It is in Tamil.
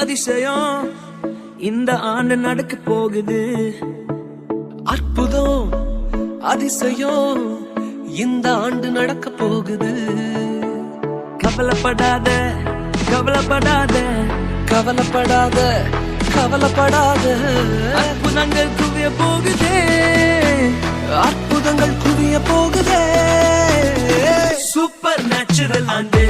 அதிசயம் இந்த ஆண்டு நடக்க போகுது. அற்புதம் அதிசயம் இந்த ஆண்டு நடக்க போகுது. கவலைப்படாத கவலைப்படாத கவலைப்படாத கவலைப்படாத, அற்புதங்கள் குவிய போகுதே, அற்புதங்கள் குவிய போகுதே. சூப்பர் நேச்சுரல் ஆண்டு